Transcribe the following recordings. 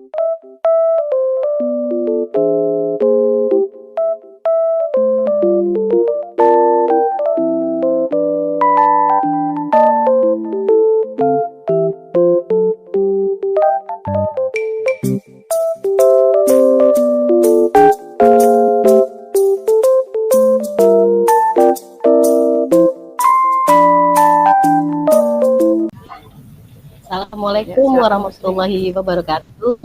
Ya, Assalamualaikum silakan Bu Sri. warahmatullahi wabarakatuh.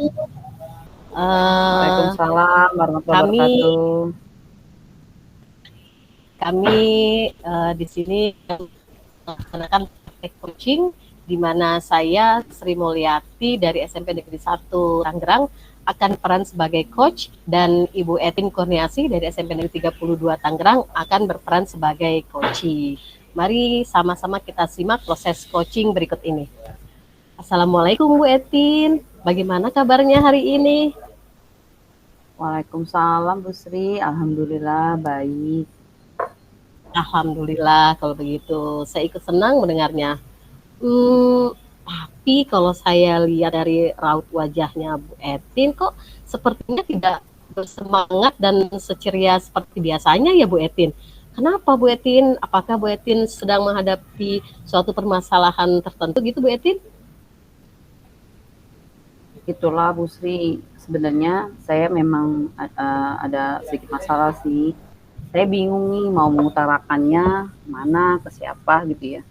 Eh, Waalaikumsalam warahmatullahi kami wabarakatuh. kami di sini melaksanakan praktek coaching di mana saya Sri Mulyati dari SMP Negeri 1 Tangerang akan peran sebagai coach dan Ibu Etin Kurniasi dari SMP Negeri 32 Tangerang akan berperan sebagai coachee. Mari sama-sama kita simak proses coaching berikut ini. Assalamualaikum Bu Etin, bagaimana kabarnya hari ini? Waalaikumsalam Bu Sri, alhamdulillah baik. Alhamdulillah kalau begitu, saya ikut senang mendengarnya. Tapi kalau saya lihat dari raut wajahnya Bu Etin kok sepertinya tidak bersemangat dan seceria seperti biasanya ya Bu Etin. Kenapa Bu Etin? Apakah Bu Etin sedang menghadapi suatu permasalahan tertentu gitu Bu Etin? Itulah Bu Sri, sebenarnya saya memang ada sedikit masalah sih. Saya bingung nih mau mengutarakannya mana ke siapa gitu ya.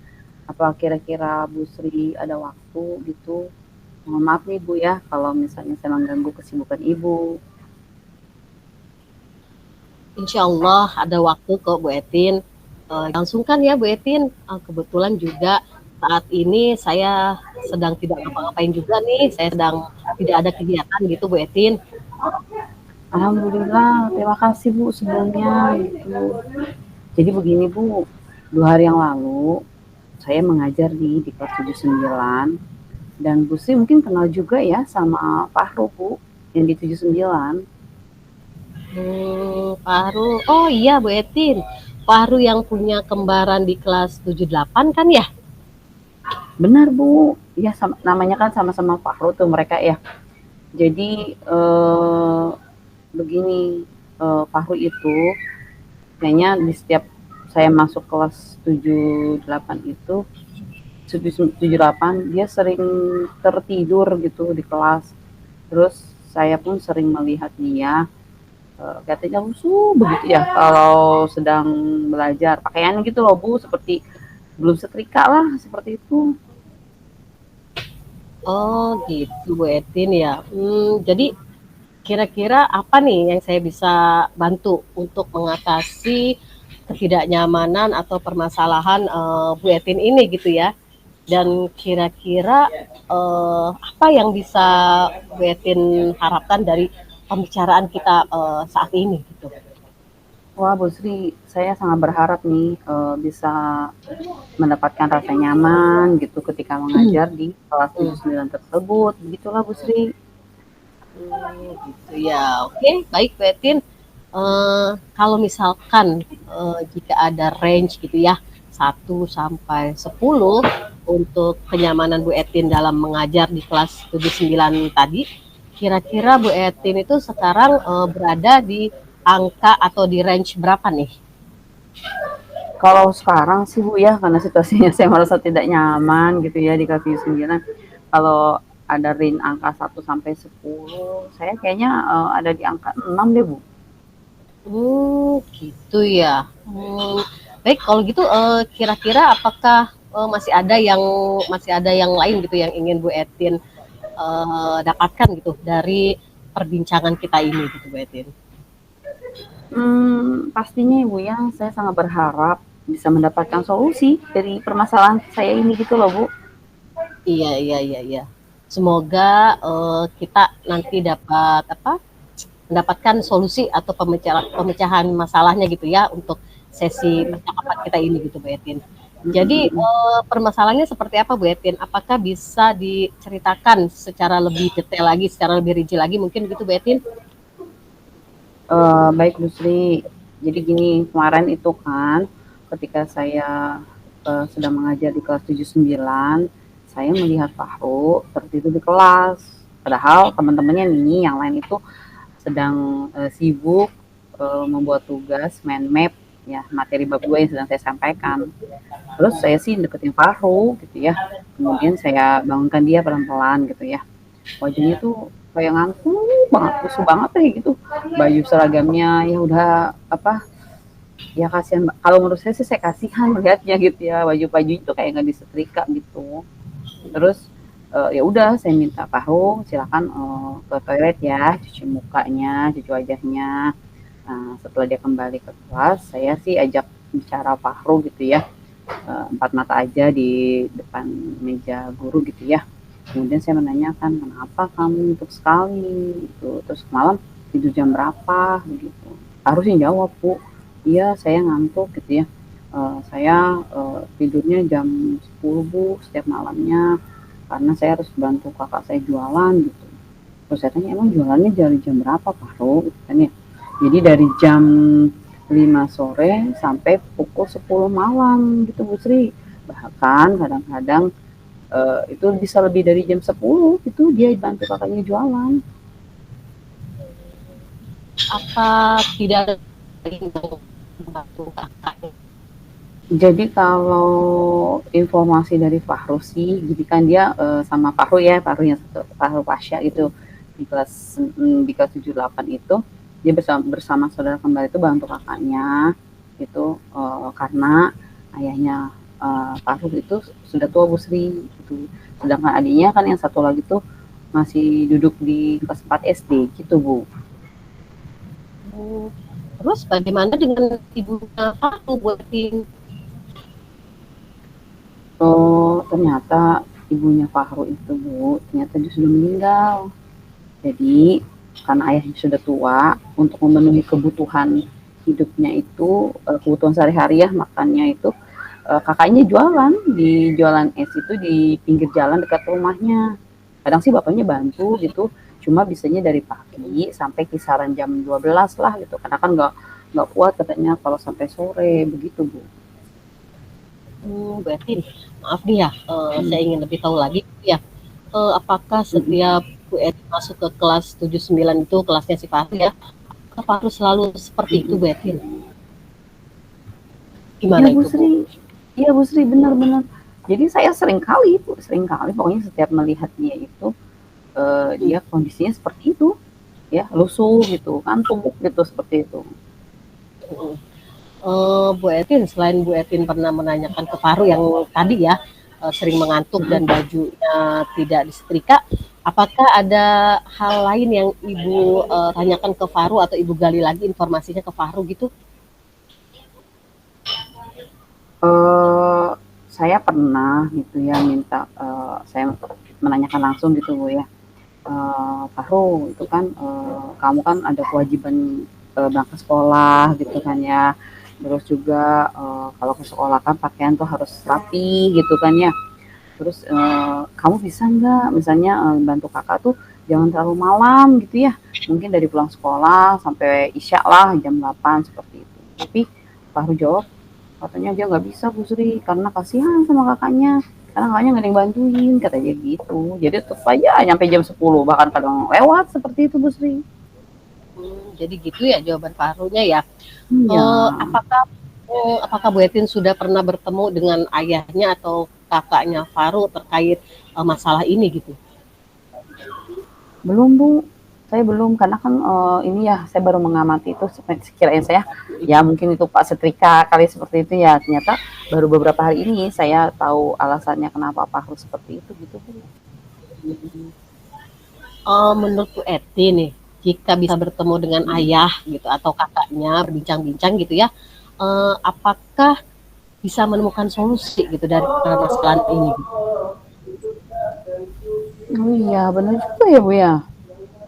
Apa kira-kira Bu Sri ada waktu gitu? Mohon maaf nih Bu ya kalau misalnya saya mengganggu kesibukan Ibu. Insya Allah ada waktu kok Bu Etin. Langsungkan ya Bu Etin. Kebetulan juga saat ini saya sedang tidak ngapa-ngapain juga nih. Saya sedang tidak ada kegiatan gitu Bu Etin. Alhamdulillah, terima kasih Bu sebelumnya gitu. Jadi begini Bu, 2 hari yang lalu saya mengajar di kelas 79 dan Bu Sri mungkin kenal juga ya sama Fahru Bu yang di 79. Fahru. Oh iya Bu Etin. Fahru yang punya kembaran di kelas 78 kan ya? Benar Bu, ya namanya kan sama-sama Fahru tuh mereka ya. Jadi begini, Fahru itu kayaknya di setiap saya masuk kelas 78 itu 78 dia sering tertidur gitu di kelas. Terus saya pun sering melihat dia katanya lusuh begitu ya kalau sedang belajar. Pakaian gitu loh Bu, seperti belum setrika lah seperti itu. Oh gitu Bu Etin ya. Jadi kira-kira apa nih yang saya bisa bantu untuk mengatasi ketidaknyamanan atau permasalahan Bu Etin ini gitu ya? Dan kira-kira apa yang bisa Bu Etin harapkan dari pembicaraan kita saat ini gitu? Wah Bu Sri, saya sangat berharap nih bisa mendapatkan rasa nyaman gitu ketika mengajar di kelas 79 tersebut. Begitulah Bu Sri. Gitu ya. Oke, baik Bu Etin. Kalau misalkan jika ada range gitu ya 1 sampai 10 untuk kenyamanan Bu Etin dalam mengajar di kelas 79 tadi, kira-kira Bu Etin itu sekarang berada di angka atau di range berapa nih? Kalau sekarang sih Bu ya, karena situasinya saya merasa tidak nyaman gitu ya di kelas 79. Kalau ada range angka 1 sampai 10, saya kayaknya ada di angka 6 deh Bu. Gitu ya. Baik kalau gitu kira-kira apakah masih ada yang lain gitu yang ingin Bu Etin dapatkan gitu dari perbincangan kita ini gitu Bu Etin? Pastinya Ibu ya, saya sangat berharap bisa mendapatkan solusi dari permasalahan saya ini gitu loh Bu. Iya iya iya iya. Semoga kita nanti dapat mendapatkan solusi atau pemecahan masalahnya gitu ya untuk sesi percakapan kita ini gitu Bu Etin. Jadi permasalahannya seperti apa Bu Etin? Apakah bisa diceritakan secara lebih detail lagi, secara lebih rinci lagi mungkin gitu Bu Etin? Baik Bu Sri, jadi gini, kemarin itu kan ketika saya sedang mengajar di kelas 79, saya melihat Fahru tertidur di kelas. Padahal teman-temannya nih yang lain itu sedang sibuk membuat tugas, mind map, ya materi bab 2 yang sedang saya sampaikan. Terus saya sih deketin Fahru gitu ya. Kemudian saya bangunkan dia pelan-pelan gitu ya. Wajahnya tuh kayak ngantuk banget, lusuh banget deh gitu. Baju seragamnya ya udah apa, ya kasihan. Kalau menurut saya sih saya kasihan melihatnya gitu ya. Baju-baju itu kayak nggak disetrika gitu. Terus ya udah saya minta Fahru silakan ke toilet ya, cuci mukanya, cuci wajahnya. Nah, setelah dia kembali ke kelas, saya sih ajak bicara Fahru gitu ya, empat mata aja di depan meja guru gitu ya. Kemudian saya menanyakan, kenapa kamu ngantuk sekali? Gitu. Terus malam tidur jam berapa? Begitu. Harusnya jawab, Bu. Iya, saya ngantuk gitu ya. Saya tidurnya jam 10 Bu setiap malamnya karena saya harus bantu kakak saya jualan gitu. Terus saya tanya, emang jualannya dari jam berapa Pak Ro? Gitu kan ya. Jadi dari jam 5 sore sampai pukul 10 malam gitu Bu Sri. Bahkan kadang-kadang itu bisa lebih dari jam 10 gitu dia bantu kakaknya jualan. Apa tidak ada yang membantu kakaknya? Jadi kalau informasi dari Fahru sih, jadi kan dia sama Fahru ya, Fahru yang satu, Fahru Pasha itu di kelas 78 itu dia bersama saudara kembar itu bantu kakaknya itu karena ayahnya Fahru itu sudah tua Bu Sri gitu. Sedangkan adiknya kan yang satu lagi tuh masih duduk di kelas 4 SD gitu Bu. Terus bagaimana dengan ibunya Fahru buatin? Oh, ternyata ibunya Fahru itu Bu, ternyata dia sudah meninggal. Jadi karena ayahnya sudah tua, untuk memenuhi kebutuhan hidupnya itu, kebutuhan sehari-hari ya, makannya itu, kakaknya jualan, di jualan es itu di pinggir jalan dekat rumahnya. Kadang sih bapaknya bantu gitu, cuma bisanya dari pagi sampai kisaran jam 12 lah gitu, karena kan nggak kuat katanya kalau sampai sore, begitu Bu. Berarti maaf nih ya, saya ingin lebih tahu lagi ya, apakah Mhm. setiap Bu Eti masuk ke kelas 79 itu kelasnya si Fahru ya, apakah Fahru selalu seperti itu Bu Mhm. Eti? Iya Gimana Bu itu Bu? Sri, iya Bu Sri, benar-benar. Jadi saya sering kali pokoknya setiap melihat dia itu Hmm. dia kondisinya seperti itu, ya lusuh gitu, ngantuk gitu seperti itu. Bu Etin, selain Bu Etin pernah menanyakan ke Fahru yang tadi ya, sering mengantuk dan Mm-mm. bajunya tidak disetrika, apakah ada hal lain yang Ibu tanyakan ke Fahru atau Ibu gali lagi informasinya ke Fahru gitu? Eh, saya pernah gitu ya minta saya menanyakan langsung gitu Bu ya. Fahru itu kan kamu kan ada kewajiban berangkat sekolah gitu kan ya. Terus juga kalau ke sekolah kan pakaian tuh harus rapi gitu kan ya. Terus kamu bisa nggak misalnya bantu kakak tuh jangan terlalu malam gitu ya. Mungkin dari pulang sekolah sampai isya lah jam 8 seperti itu. Tapi Fahru jawab katanya dia nggak bisa Bu Sri karena kasihan sama kakaknya. Karena kakaknya nggak ada yang bantuin katanya gitu. Jadi tetap aja nyampe jam 10 bahkan kadang lewat seperti itu Bu Sri. Jadi gitu ya jawaban Fahrunya ya. Iya. Apakah apakah Bu Etin sudah pernah bertemu dengan ayahnya atau kakaknya Fahru terkait masalah ini gitu? Belum Bu, saya belum karena kan ini ya saya baru mengamati itu sekiranya saya ya mungkin itu Pak Setrika kali seperti itu ya ternyata baru beberapa hari ini saya tahu alasannya kenapa Pak harus seperti itu gitu Bu. Menurut Bu Eti nih, jika bisa bertemu dengan ayah gitu atau kakaknya berbincang-bincang gitu ya, apakah bisa menemukan solusi gitu dari permasalahan ini? Oh iya benar juga ya Bu ya.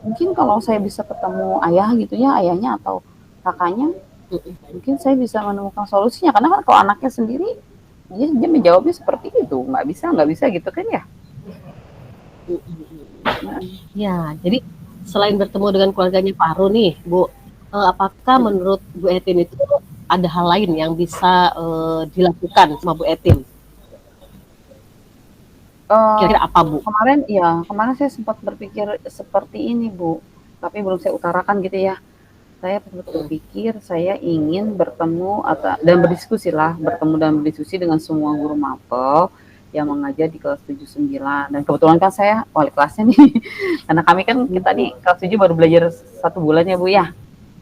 Mungkin kalau saya bisa ketemu ayah gitu ya ayahnya atau kakaknya mungkin saya bisa menemukan solusinya karena kan kalau anaknya sendiri dia menjawabnya seperti itu nggak bisa gitu kan ya. Ya, jadi selain bertemu dengan keluarganya Fahru nih, Bu, apakah menurut Bu Etin itu ada hal lain yang bisa dilakukan sama Bu Etin? Eee, Kira-kira apa, Bu? kemarin saya sempat berpikir seperti ini, Bu, tapi belum saya utarakan gitu ya. Saya sempat Mhm. berpikir saya ingin bertemu dan berdiskusilah, bertemu dan berdiskusi dengan semua guru mapel yang mengajar di kelas 7, 9, dan kebetulan kan saya wali kelasnya nih. Karena kami kan kita Mhm. di kelas 7 baru belajar 1 bulan ya, Bu, ya.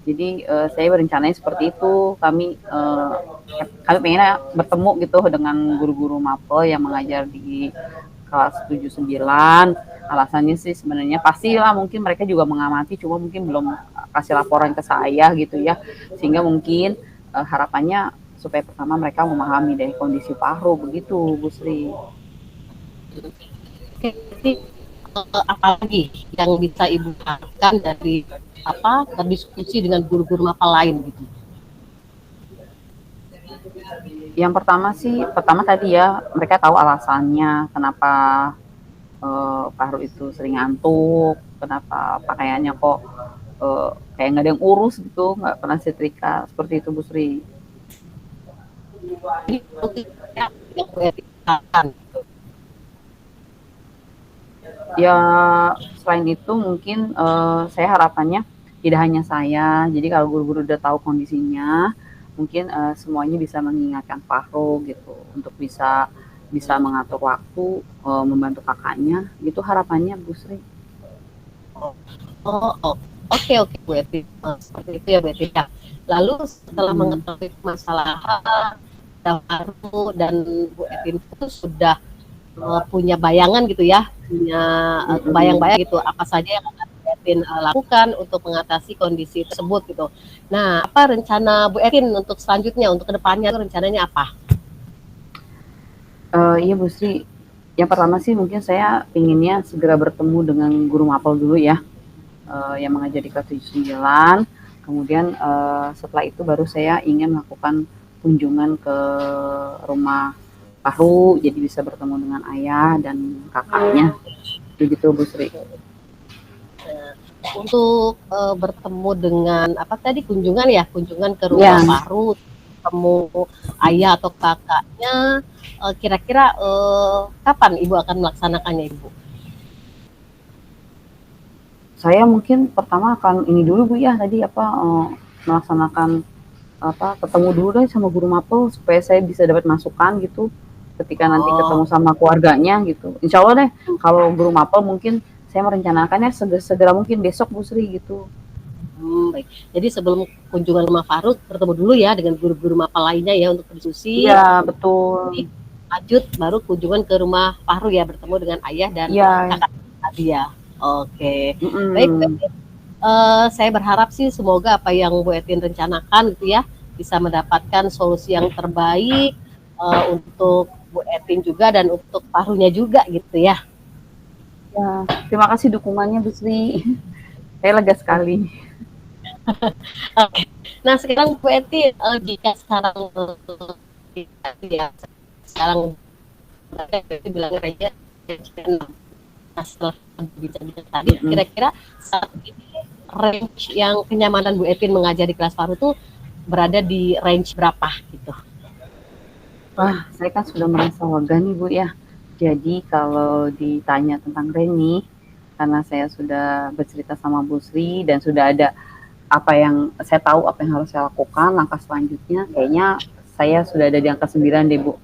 Jadi, saya berencananya seperti itu, kami pengennya bertemu gitu dengan guru-guru mapel yang mengajar di kelas 7, 9. Alasannya sih sebenarnya pastilah mungkin mereka juga mengamati, cuma mungkin belum kasih laporan ke saya gitu ya. Sehingga mungkin harapannya supaya pertama mereka memahami dari kondisi Fahru begitu, Bu Sri. Oke, berarti apalagi yang bisa Ibu harapkan dari berdiskusi dengan guru-guru mapel lain gitu? Yang pertama tadi ya mereka tahu alasannya kenapa Fahru itu sering ngantuk, kenapa pakaiannya kok kayak nggak ada yang urus gitu, nggak pernah setrika seperti itu, Bu Sri. Jadi mungkin yang Bu Evi harapkan gitu. Ya selain itu mungkin saya harapannya tidak hanya saya, jadi kalau guru-guru udah tahu kondisinya, mungkin semuanya bisa mengingatkan Fahru gitu untuk bisa bisa mengatur waktu, membantu kakaknya, gitu harapannya, Bu Sri. Oh, oh, oh. Oke, oke, Bu Evi. Seperti itu ya, Bu Evi. Ya. Lalu setelah Mhm. mengetahui masalah baru dan Bu Evi itu sudah punya bayangan gitu ya, punya Mhm. bayang-bayang gitu apa saja yang akan Bu Etin lakukan untuk mengatasi kondisi tersebut gitu. Nah, apa rencana Bu Etin untuk selanjutnya, untuk kedepannya rencananya apa? Iya, Bu Sri, yang pertama sih mungkin saya inginnya segera bertemu dengan guru mapel dulu ya, yang mengajar di kelas 7, 9. Kemudian, setelah itu baru saya ingin melakukan kunjungan ke rumah Fahru, jadi bisa bertemu dengan ayah dan kakaknya, begitu, Bu Sri. Nah, untuk bertemu dengan apa tadi kunjungan ya, kunjungan ke rumah Ya, Fahru, ketemu ayah atau kakaknya, kira-kira kapan Ibu akan melaksanakannya, Ibu? saya mungkin pertama akan ini dulu, Bu, ya, tadi apa, melaksanakan ketemu dulu deh sama guru mapel supaya saya bisa dapat masukan gitu ketika nanti Oh, ketemu sama keluarganya gitu. Insya Allah deh kalau guru mapel mungkin saya merencanakannya segera mungkin besok, Bu Sri, gitu. baik. Jadi sebelum kunjungan rumah Faruk, bertemu dulu ya dengan guru-guru mapel lainnya ya untuk Iya, berdiskusi. betul. Lanjut baru kunjungan ke rumah Faruk ya, bertemu dengan ayah dan Iya, kakak tadi ya. Oke, baik. mhm. Saya berharap sih semoga apa yang Bu Etin rencanakan gitu ya bisa mendapatkan solusi yang terbaik untuk Bu Etin juga dan untuk parunya juga gitu ya. Ya, terima kasih dukungannya, Bu Sri. Saya lega sekali. Oke. Nah sekarang Bu Etin jika sekarang ya sekarang berarti bilang aja nah, setelah bicara tadi Mhm. kira-kira saat ini range yang kenyamanan Bu Etin mengajar di kelas paru itu berada di range berapa gitu? Wah, saya kan sudah merasa lega nih, Bu, ya. Jadi kalau ditanya tentang Reni, karena saya sudah bercerita sama Bu Sri dan sudah ada apa yang saya tahu apa yang harus saya lakukan, langkah selanjutnya kayaknya saya sudah ada di angka 9 deh, Bu.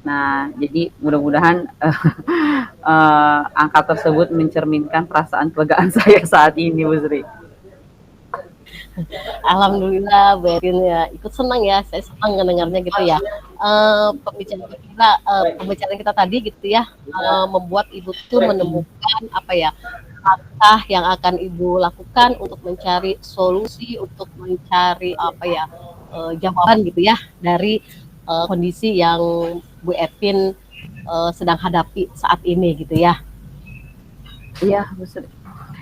Nah, jadi mudah-mudahan angka tersebut mencerminkan perasaan kelegaan saya saat ini, Bu Sri. Alhamdulillah Bu Erin ya ikut senang ya, saya senang mendengarnya gitu ya. Pembicaraan kita tadi gitu ya membuat Ibu tuh menemukan apa ya langkah yang akan Ibu lakukan untuk mencari solusi, untuk mencari apa ya jawaban gitu ya dari kondisi yang Bu Etin sedang hadapi saat ini gitu ya. Iya, Bu Sri.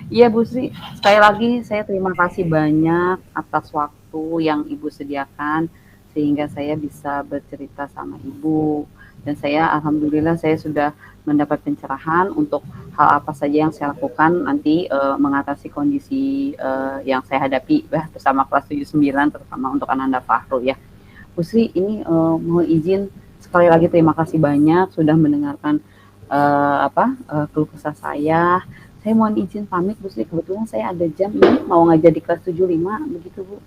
Iya, Bu Sri. Sekali lagi saya terima kasih banyak atas waktu yang Ibu sediakan sehingga saya bisa bercerita sama Ibu. Dan saya alhamdulillah saya sudah mendapat pencerahan untuk hal apa saja yang saya lakukan nanti mengatasi kondisi yang saya hadapi bersama kelas 79 terutama untuk Ananda Fahru ya. Bu Sri, ini mohon izin sekali lagi terima kasih banyak sudah mendengarkan keluh kesah saya. Saya mohon izin pamit Bu Sri, kebetulan saya ada jam ini mau ngajar di kelas 75 begitu Bu.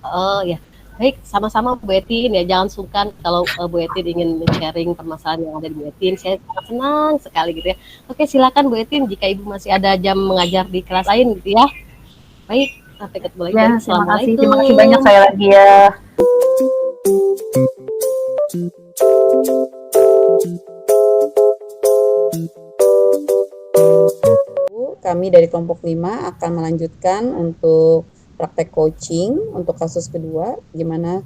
Oh ya, baik, sama-sama Bu Etin ya. Jangan sungkan kalau Bu Etin ingin sharing permasalahan yang ada di Bu Etin. Saya sangat senang sekali gitu ya. Oke, silakan Bu Etin jika Ibu masih ada jam mengajar di kelas lain gitu ya. Baik, sampai ketemu lagi Ya, dan terima kasih banyak assalamualaikum. saya lagi ya. Kami dari kelompok 5 akan melanjutkan untuk praktek coaching untuk kasus kedua, gimana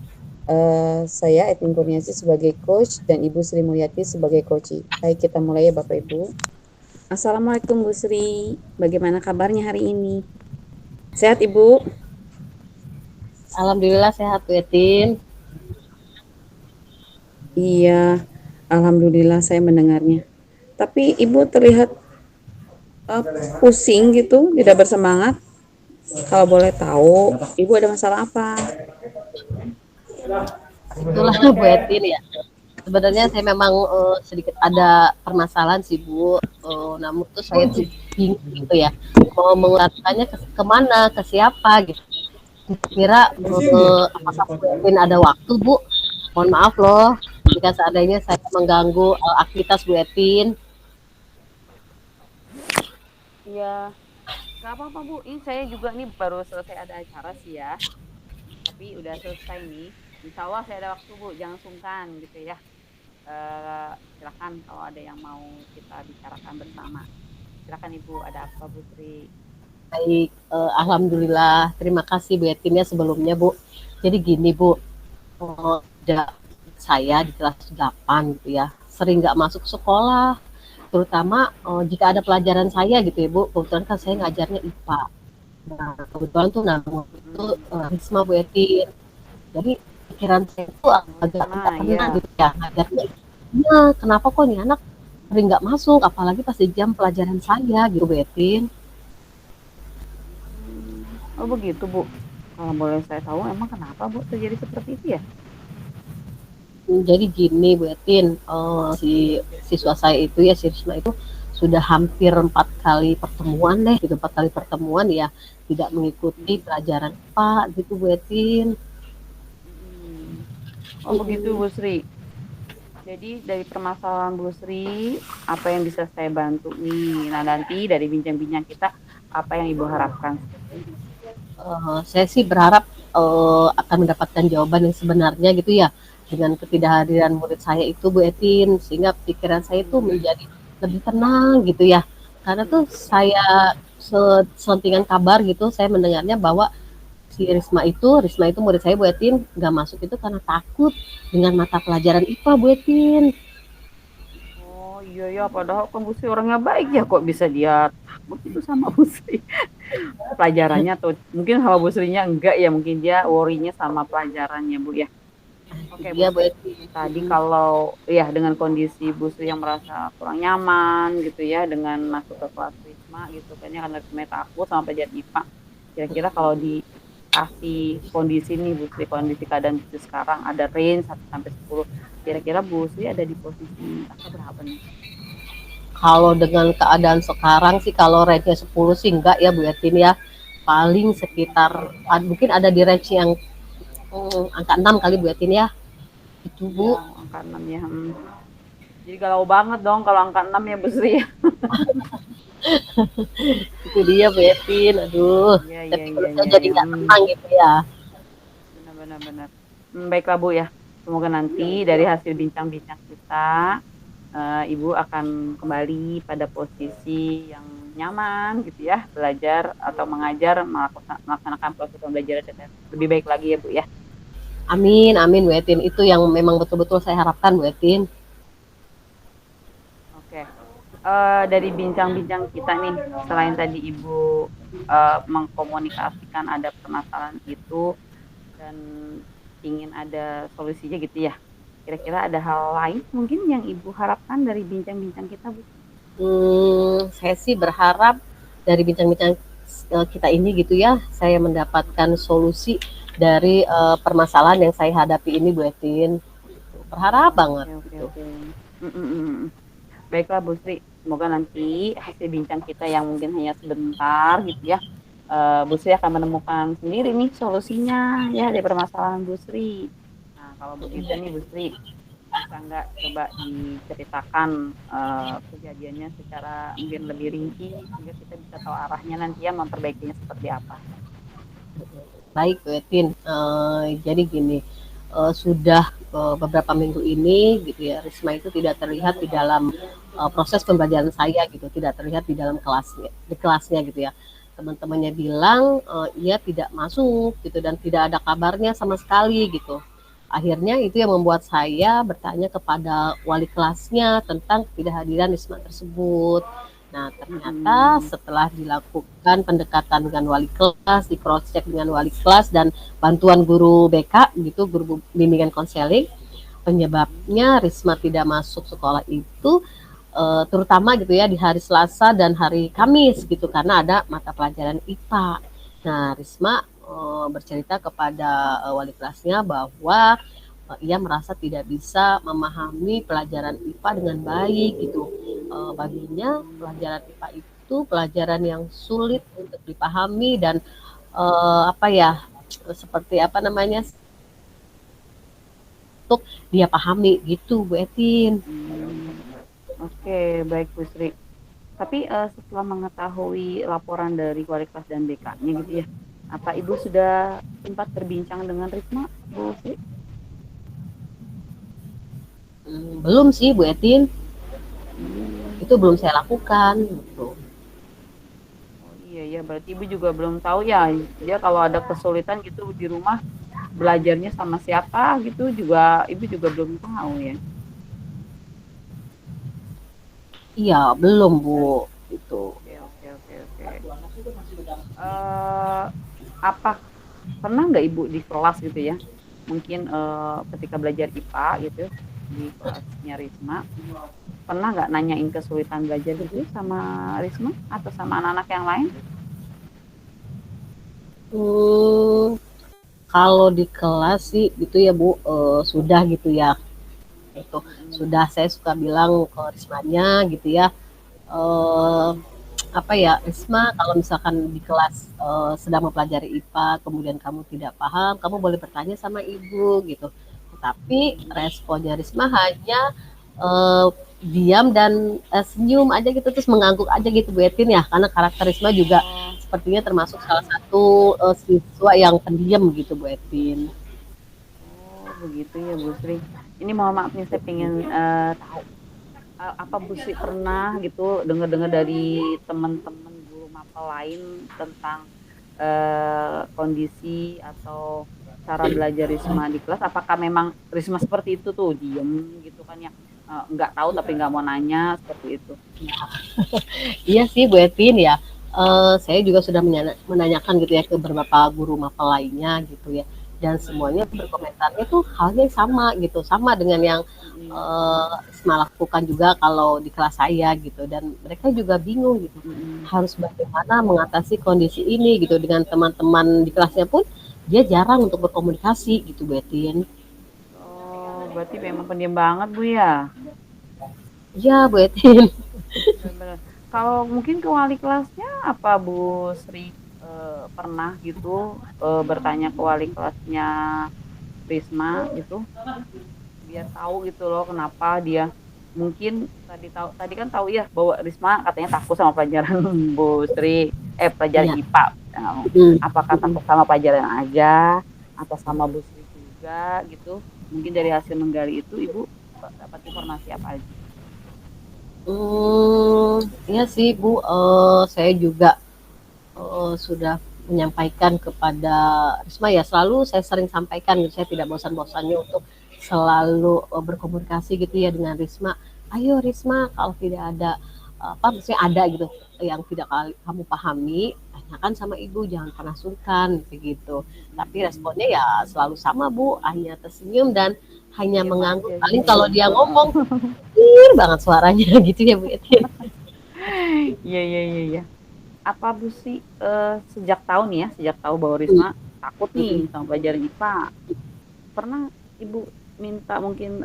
saya Etin Kurniasi sebagai coach dan Ibu Sri Mulyati sebagai coachee. Baik, kita mulai ya Bapak Ibu. Assalamualaikum Bu Sri, bagaimana kabarnya hari ini? Sehat Ibu? Alhamdulillah sehat Bu Etin. Iya, alhamdulillah saya mendengarnya. Tapi Ibu terlihat pusing gitu, tidak bersemangat. Kalau boleh tahu, Ibu ada masalah apa? Itulah Bu Etin ya. Sebenarnya saya memang sedikit ada permasalahan sih Bu. Namun tuh saya tuh bingung gitu ya. Mau mengutarakannya kemana, ke siapa gitu. Kira apakah Bu Etin ada waktu Bu? Mohon maaf loh jika seandainya saya mengganggu aktivitas Bu Etin. Iya, nggak apa-apa Bu. Ini saya juga nih baru selesai ada acara sih ya. Tapi udah selesai nih. Insya Allah saya ada waktu Bu, jangan sungkan gitu ya. Silakan kalau ada yang mau kita bicarakan bersama. Silakan Ibu, ada apa Bu Sri? Baik, alhamdulillah. Terima kasih Bu Etin ya sebelumnya Bu. Jadi gini Bu, ada saya di kelas 8 gitu ya, sering nggak masuk sekolah. Terutama jika ada pelajaran saya gitu ya Bu, kebetulan kan saya ngajarnya IPA. Nah, kebetulan tuh nanggung itu Risma Bu Etin. Jadi pikiran saya tuh agak tidak Nah, tenang ya. gitu ya ngajarnya. Ya, kenapa kok nih anak sering nggak masuk, apalagi pas di jam pelajaran saya gitu Bu Etin. Oh begitu Bu. Kalau boleh saya tahu, emang kenapa Bu terjadi seperti itu ya? Jadi gini Bu Etin, si siswa saya itu ya, si Risma itu sudah hampir 4 kali pertemuan deh gitu, 4 kali pertemuan ya tidak mengikuti pelajaran Pak gitu Bu Etin. Hmm. Oh begitu Bu Sri. Jadi dari permasalahan Bu Sri, apa yang bisa saya bantu nih? Nah nanti dari bincang-bincang kita, apa yang Ibu harapkan? Saya sih berharap akan mendapatkan jawaban yang sebenarnya gitu ya dengan ketidakhadiran murid saya itu Bu Etin, sehingga pikiran saya itu menjadi lebih tenang gitu ya, karena tuh saya selentingan kabar gitu saya mendengarnya bahwa si Risma itu murid saya Bu Etin nggak masuk itu karena takut dengan mata pelajaran IPA Bu Etin. Oh iya ya, padahal kan Bu Sri orangnya baik ya, kok bisa dia takut itu sama Bu Sri. Pelajarannya tuh, mungkin sama Bu Srinya enggak ya, mungkin dia worry-nya sama pelajarannya Bu ya. Itu Oke Bu dia Bu Sri, Etin. tadi kalau ya dengan kondisi Bu Sri yang merasa kurang nyaman gitu ya dengan masuk ke kelas Wisma gitu, kayaknya karena Wisma takut sama pelajaran IPA. Kira-kira kalau dikasih kondisi nih Bu Sri, kondisi keadaan Bu Sri sekarang ada range 1 sampai 10, kira-kira Bu Sri ada di posisi angka berapa nih? Kalau dengan keadaan sekarang sih kalau range-nya 10 sih enggak ya Bu Etin ya. Paling sekitar mungkin ada di range yang angka 6 kali Bu Etin ya. Itu Bu. Ya, angka 6 ya. Jadi galau banget dong kalau angka 6 ya Bu Sri. Itu dia Bu Etin. Aduh. Iya, iya, Tapi iya, kalau saya iya, jadi ya. nggak tenang gitu ya. Benar-benar benar. Baiklah Bu ya. Semoga nanti dari hasil bincang-bincang kita, Ibu akan kembali pada posisi yang nyaman gitu ya, belajar atau mengajar, melaksanakan proses pembelajaran dengan lebih baik lagi ya Bu ya. Amin, amin Bu Etin. Itu yang memang betul-betul saya harapkan Bu Etin. Oke. Dari bincang-bincang kita nih, selain tadi Ibu mengkomunikasikan ada permasalahan itu dan ingin ada solusinya gitu ya. Kira-kira ada hal lain mungkin yang Ibu harapkan dari bincang-bincang kita, Bu? Saya sih berharap dari bincang-bincang kita ini gitu ya, saya mendapatkan solusi dari permasalahan yang saya hadapi ini Bu Etin. Berharap banget Oke, oke, gitu. oke. mm, mm, mm, mm. Baiklah Bu Sri, semoga nanti hasil bincang kita yang mungkin hanya sebentar gitu ya, Bu Sri akan menemukan sendiri nih solusinya ya dari permasalahan Bu Sri. Nah, kalau begitu nih Bu Sri, bisa nggak coba diceritakan kejadiannya secara mungkin lebih rinci sehingga kita bisa tahu arahnya nanti ya memperbaikinya seperti apa. Baik, Wetin. Jadi gini, sudah beberapa minggu ini gitu ya, Risma itu tidak terlihat di dalam proses pembelajaran saya gitu, tidak terlihat di kelasnya gitu ya. Teman-temannya bilang ia tidak masuk gitu dan tidak ada kabarnya sama sekali gitu. Akhirnya itu yang membuat saya bertanya kepada wali kelasnya tentang ketidakhadiran Risma tersebut. Nah, ternyata Mm-mm. setelah dilakukan pendekatan dengan wali kelas, di cross check dengan wali kelas dan bantuan guru BK gitu, guru bimbingan konseling, penyebabnya Risma tidak masuk sekolah itu terutama gitu ya di hari Selasa dan hari Kamis gitu karena ada mata pelajaran IPA. Nah, Risma bercerita kepada wali kelasnya bahwa ia merasa tidak bisa memahami pelajaran IPA dengan baik gitu. Baginya pelajaran IPA itu pelajaran yang sulit untuk dipahami dan apa ya seperti apa namanya untuk dia pahami gitu Bu Etin. Hmm, oke, baik Bu Sri. Tapi setelah mengetahui laporan dari wali kelas dan BK-nya gitu ya, apa Ibu sudah sempat berbincang dengan Risma, Bu Sri? Belum sih Bu Etin, itu Hmm. belum saya lakukan gitu. Oh iya ya, berarti Ibu juga belum tahu ya. Dia kalau ada kesulitan gitu di rumah belajarnya sama siapa gitu juga Ibu juga belum tahu ya. Iya belum Bu itu. Oke oke oke oke. Eh apa pernah nggak Ibu di kelas gitu ya? Mungkin ketika belajar IPA gitu di kelasnya Risma, pernah nggak nanyain kesulitan belajar gitu sama Risma atau sama anak-anak yang lain? Hmm, kalau di kelas sih gitu ya Bu sudah gitu ya. Itu Mm-mm. sudah saya suka bilang ke Rismanya gitu ya. eh Apa ya Risma kalau misalkan di kelas sedang mempelajari IPA kemudian kamu tidak paham kamu boleh bertanya sama ibu gitu tapi Mm-mm. responnya Risma hanya eh, diam dan senyum aja gitu terus mengangguk aja gitu Bu Etin ya karena karakter Risma juga Oh, sepertinya termasuk salah satu siswa yang pendiam gitu Bu Etin. oh begitu ya Bu Sri. Ini mohon maaf nih saya pengen tahu apa Bu Sri pernah gitu dengar-dengar dari teman-teman guru mapel lain tentang kondisi atau cara belajar Risma di kelas? Apakah memang Risma seperti itu tuh diem gitu kan ya? Nggak tahu tapi nggak mau nanya seperti itu. Iya sih Bu Etin ya. Saya juga sudah menanyakan gitu ya ke beberapa guru mapel lainnya gitu ya. Dan semuanya Mm-mm. berkomentarnya tuh halnya sama gitu, sama dengan yang Mm-mm. Isma lakukan juga kalau di kelas saya gitu. Dan mereka juga bingung gitu, Mm-mm. harus bagaimana mengatasi kondisi ini gitu dengan teman-teman di kelasnya pun dia jarang untuk berkomunikasi gitu Bu Etin. Oh, berarti memang pendiam banget Bu ya. Iya Bu Etin. Benar-benar. Kalau mungkin ke wali kelasnya apa Bu Sri pernah gitu bertanya ke wali kelasnya Risma gitu biar tahu gitu loh kenapa dia mungkin tadi kan tahu ya bahwa Risma katanya takut sama pelajaran Bu Sri pelajaran Iya. IPA. Mm, Apakah takut sama pelajaran aja atau sama Bu Sri juga gitu mungkin dari hasil menggali itu Ibu dapat informasi apa aja. iya sih Bu, saya juga sudah menyampaikan kepada Risma ya selalu saya sering sampaikan gitu, saya tidak bosan-bosannya untuk selalu berkomunikasi gitu ya dengan Risma. Ayo Risma kalau tidak ada apa maksudnya ada gitu yang tidak kamu pahami tanyakan sama ibu jangan pernah sungkan begitu. Tapi responnya ya selalu sama Bu, hanya tersenyum dan hanya Diam mengangguk. aja Paling gitu ya. kalau dia ngomong kecil banget suaranya gitu ya Bu Etin. Iya iya iya iya. Apa Bu sih sejak tahu nih ya, sejak tahu bahwa Risma takut nih sama pelajaran IPA. Pernah Ibu minta mungkin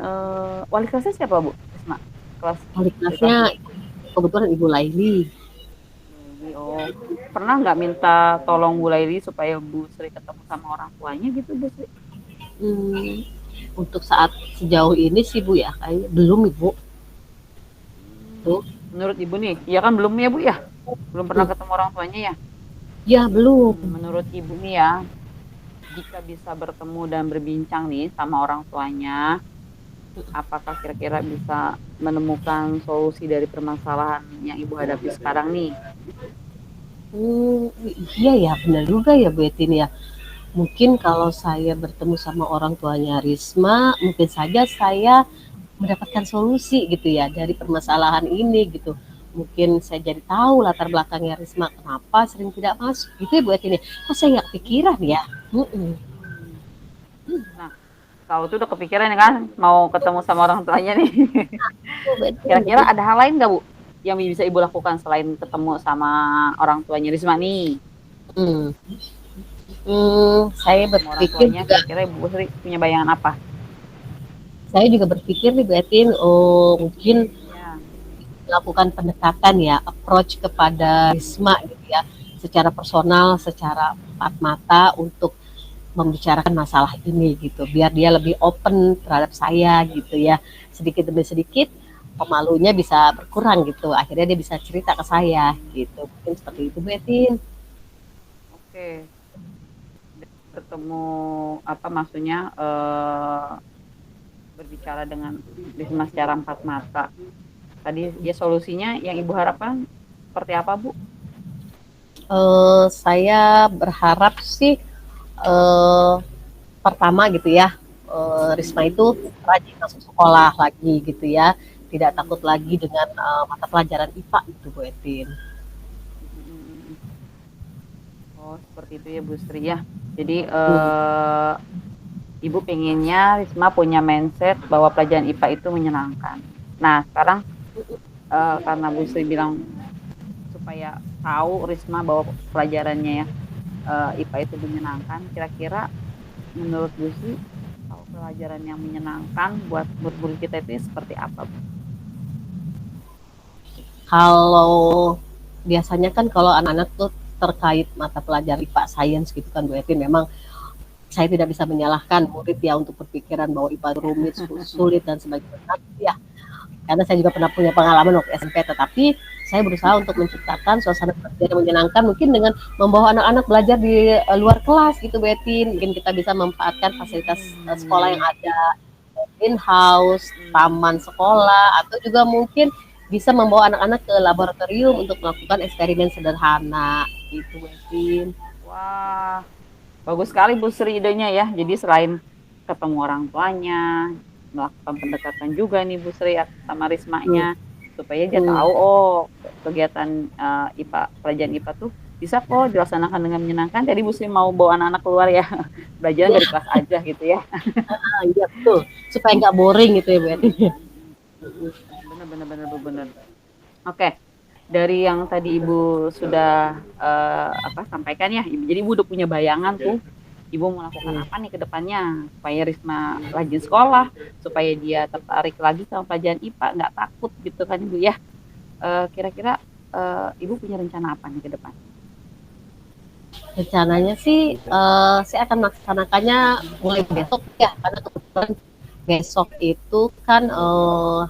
wali kelasnya siapa Bu? Risma. kelas Wali di kelas kelasnya kebetulan Ibu Laili. Laili. Oh, pernah nggak minta tolong Bu Laili supaya Bu Sri ketemu sama orang tuanya gitu, Bu Sri? Hmm, untuk saat sejauh ini sih Bu ya, kayaknya belum Ibu. Tuh. Menurut Ibu nih, ya kan belum ya Bu ya? Belum pernah Hmm, ketemu orang tuanya ya? ya belum. Menurut Ibu nih ya, jika bisa bertemu dan berbincang nih sama orang tuanya, apakah kira-kira bisa menemukan solusi dari permasalahan yang Ibu hadapi sekarang nih? Hmm, iya ya, benar juga ya Bu Etin ya. Mungkin kalau saya bertemu sama orang tuanya Risma, mungkin saja saya mendapatkan solusi gitu ya dari permasalahan ini gitu. Mungkin saya jadi tahu latar belakangnya Risma kenapa sering tidak masuk gitu ya Bu Etin ya. Kok saya nggak pikiran ya? Mm-mm. Nah, kalau tuh udah kepikiran ya kan, mau ketemu sama orang tuanya nih. Oh, betul, Kira-kira betul. ada hal lain nggak Bu yang bisa Ibu lakukan selain ketemu sama orang tuanya Risma nih? Hmm. Saya Ketemu orang berpikir tuanya, juga, kira-kira Ibu Sri punya bayangan apa? saya juga berpikir nih Bu Etin, oh mungkin Ya. melakukan pendekatan ya, approach kepada Risma gitu ya, secara personal, secara empat mata untuk membicarakan masalah ini gitu, biar dia lebih open terhadap saya gitu ya, sedikit demi sedikit pemalunya bisa berkurang gitu, akhirnya dia bisa cerita ke saya gitu, mungkin seperti itu Bu Etin. Oke. Bertemu apa maksudnya berbicara dengan Risma secara empat mata. Tadi ya solusinya yang Ibu harapkan seperti apa, Bu? Saya berharap sih eh, pertama gitu ya, Risma itu rajin masuk sekolah lagi gitu ya, tidak takut lagi dengan mata pelajaran IPA itu Bu Etin. Oh, seperti itu ya, Bu Sri ya. Jadi Hmm. Ibu pengennya Risma punya mindset bahwa pelajaran IPA itu menyenangkan. Nah, sekarang karena Bu Sri bilang supaya tahu Risma bahwa pelajarannya ya IPA itu menyenangkan, kira-kira menurut Bu Sri kalau pelajaran yang menyenangkan buat guru kita itu seperti apa, Bu? Kalau biasanya kan kalau anak-anak tuh terkait mata pelajaran IPA Sains gitu kan Bu Etin, memang saya tidak bisa menyalahkan murid ya untuk berpikiran bahwa IPA itu rumit, sulit dan sebagainya. Ya, karena saya juga pernah punya pengalaman waktu SMP, tetapi saya berusaha untuk menciptakan suasana belajar yang menyenangkan mungkin dengan membawa anak-anak belajar di luar kelas gitu Betin, mungkin kita bisa memanfaatkan fasilitas sekolah yang ada, in-house, taman sekolah, atau juga mungkin bisa membawa anak-anak ke laboratorium untuk melakukan eksperimen sederhana gitu Betin. Wah, bagus sekali Bu Sri idenya ya. Jadi selain ketemu orang tuanya, melakukan pendekatan juga nih Bu Sri ya sama Hmm. Rismanya supaya dia Hmm. tahu oh kegiatan IPA pelajaran IPA tuh bisa kok dilaksanakan dengan menyenangkan. Jadi Bu Sri mau bawa anak-anak keluar ya belajar Ya, dari kelas aja gitu ya. iya betul, supaya nggak boring gitu ya Betin. Bener bener bener Bu, bener. Oke, dari yang tadi Ibu sudah apa sampaikan ya, jadi Ibu udah punya bayangan tuh Ibu mau lakukan apa nih ke depannya supaya Risma rajin sekolah, supaya dia tertarik lagi sama pelajaran IPA, nggak takut gitu kan Ibu ya. Kira-kira Ibu punya rencana apa nih ke depan? Rencananya sih saya akan melaksanakannya mulai besok ya, karena kebetulan besok itu kan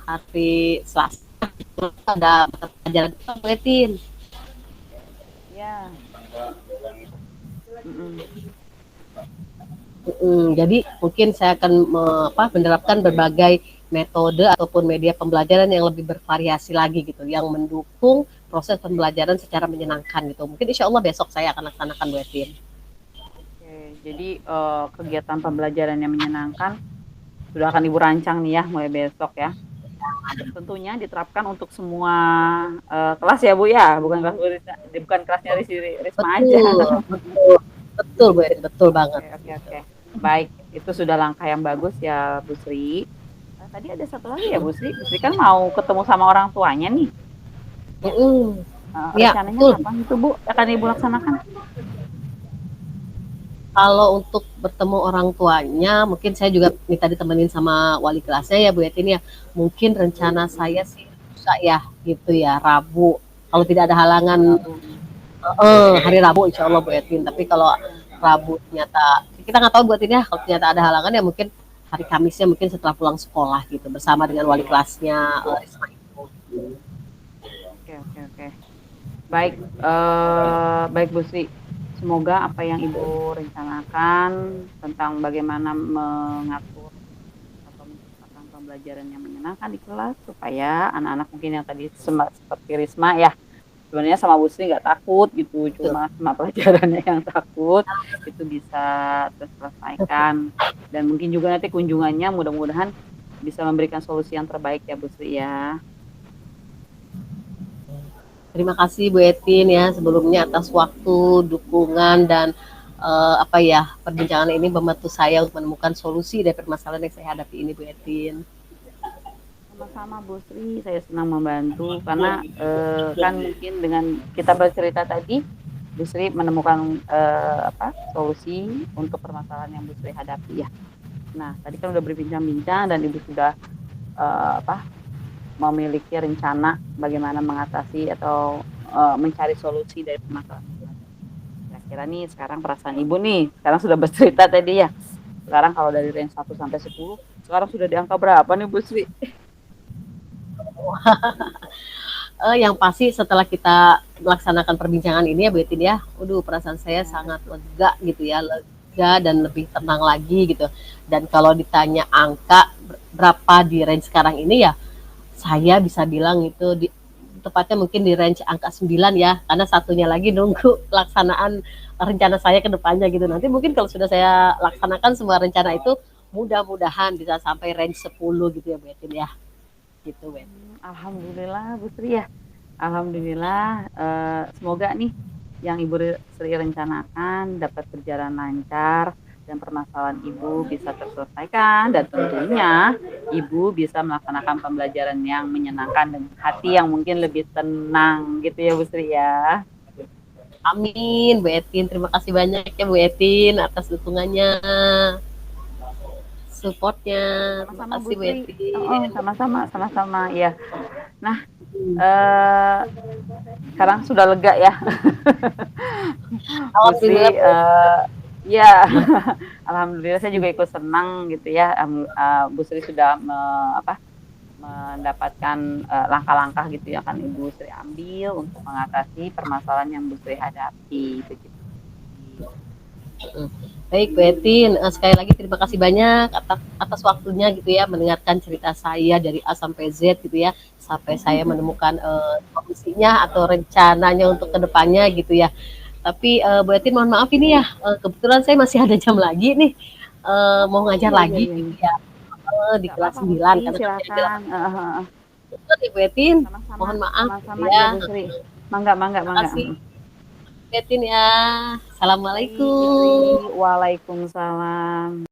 hari Selasa ada pelajaran pelajaran. Ya, mm-mm. Jadi mungkin saya akan menerapkan berbagai metode ataupun media pembelajaran yang lebih bervariasi lagi gitu, yang mendukung proses pembelajaran secara menyenangkan gitu. Mungkin insya Allah besok saya akan laksanakan Bu Etin. Oke, jadi kegiatan pembelajaran yang menyenangkan sudah akan Ibu rancang nih ya mulai besok ya. Tentunya diterapkan untuk semua kelas ya Bu ya, bukan kelasnya Risma aja. Betul, betul, betul Bu Etin, betul banget. Oke, oke, oke. Baik, itu sudah langkah yang bagus ya Bu Sri. Tadi ada satu lagi ya Bu Sri. Bu Sri kan mau ketemu sama orang tuanya nih. Ya Rencananya betul. kapan itu Bu akan Ibu laksanakan? Kalau untuk bertemu orang tuanya, mungkin saya juga minta ditemenin sama wali kelasnya ya Bu Etin ya. Mungkin rencana saya sih lusa ya, gitu ya, Rabu. Kalau tidak ada halangan, Rabu. hari Rabu insya Allah Bu Etin. Tapi kalau Rabu ternyata, kita nggak tahu Bu Etin ya, kalau ternyata ada halangan ya mungkin hari Kamisnya mungkin setelah pulang sekolah gitu, bersama dengan wali kelasnya Risma itu. Oke, oke, oke. Baik, baik Bu Sri. Semoga apa yang Ibu rencanakan tentang bagaimana mengatur atau menciptakan pembelajaran yang menyenangkan di kelas supaya anak-anak mungkin yang tadi seperti Risma ya, sebenarnya sama Bu Sri nggak takut gitu, Betul. cuma sama pelajarannya yang takut, itu bisa terselesaikan. Dan mungkin juga nanti kunjungannya mudah-mudahan bisa memberikan solusi yang terbaik ya Bu Sri ya. Terima kasih Bu Etin ya sebelumnya atas waktu, dukungan dan apa ya, perbincangan ini membantu saya untuk menemukan solusi dari permasalahan yang saya hadapi ini Bu Etin. Sama-sama Bu Sri, saya senang membantu karena kan mungkin dengan kita bercerita tadi, Bu Sri menemukan solusi untuk permasalahan yang Bu Sri hadapi ya. Nah, tadi kan udah berbincang-bincang dan Ibu sudah memiliki rencana bagaimana mengatasi atau mencari solusi dari permasalahan. Kira-kira nih sekarang perasaan Ibu nih, sekarang sudah bercerita tadi ya. Sekarang kalau dari range 1 sampai 10, sekarang sudah di angka berapa nih Bu Sri? Yang pasti setelah kita melaksanakan perbincangan ini ya Bu Etin ya, waduh perasaan saya sangat lega gitu ya, lega dan lebih tenang lagi gitu. Dan kalau ditanya angka berapa di range sekarang ini ya, saya bisa bilang itu tepatnya mungkin di range angka 9 ya, karena satunya lagi nunggu pelaksanaan rencana saya ke depannya gitu. Nanti mungkin kalau sudah saya laksanakan semua rencana itu, mudah-mudahan bisa sampai range 10 gitu ya Bu Etin ya. Gitu Bu Etin. Alhamdulillah Bu Sri ya. Alhamdulillah, semoga nih yang Ibu Sri rencanakan dapat berjalan lancar dan permasalahan Ibu bisa terselesaikan dan tentunya Ibu bisa melaksanakan pembelajaran yang menyenangkan dengan hati yang mungkin lebih tenang gitu ya Bu Sri ya. Amin Bu Etin, terima kasih banyak ya Bu Etin atas dukungannya, supportnya. Terima Sama-sama Bu kasih Bu Sri. Oh, Etin. sama-sama ya. Nah, sekarang sudah lega ya. Bu Sri, Alhamdulillah Bu. ya, alhamdulillah saya juga ikut senang gitu ya. Bu Sri sudah mendapatkan langkah-langkah gitu yang akan Ibu Sri ambil untuk mengatasi permasalahan yang Bu Sri hadapi. Begitu. Baik Bu Etin, sekali lagi terima kasih banyak atas waktunya gitu ya, mendengarkan cerita saya dari A sampai Z gitu ya, sampai saya menemukan solusinya atau rencananya untuk kedepannya gitu ya. Tapi Bu Etin mohon maaf ini ya, kebetulan saya masih ada jam lagi nih, mau ngajar Iya, iya, lagi iya. gitu ya, di Gak kelas apa-apa Bu 9 Sri, karena kerjanya di silakan. lapangan. Betul Bu Etin, Sama-sama, mohon maaf sama-sama ya. ya Bu Sri. Mangga, mangga, Terima mangga. kasih Bu Etin ya. Baik Bu Sri, Assalamualaikum. waalaikumsalam.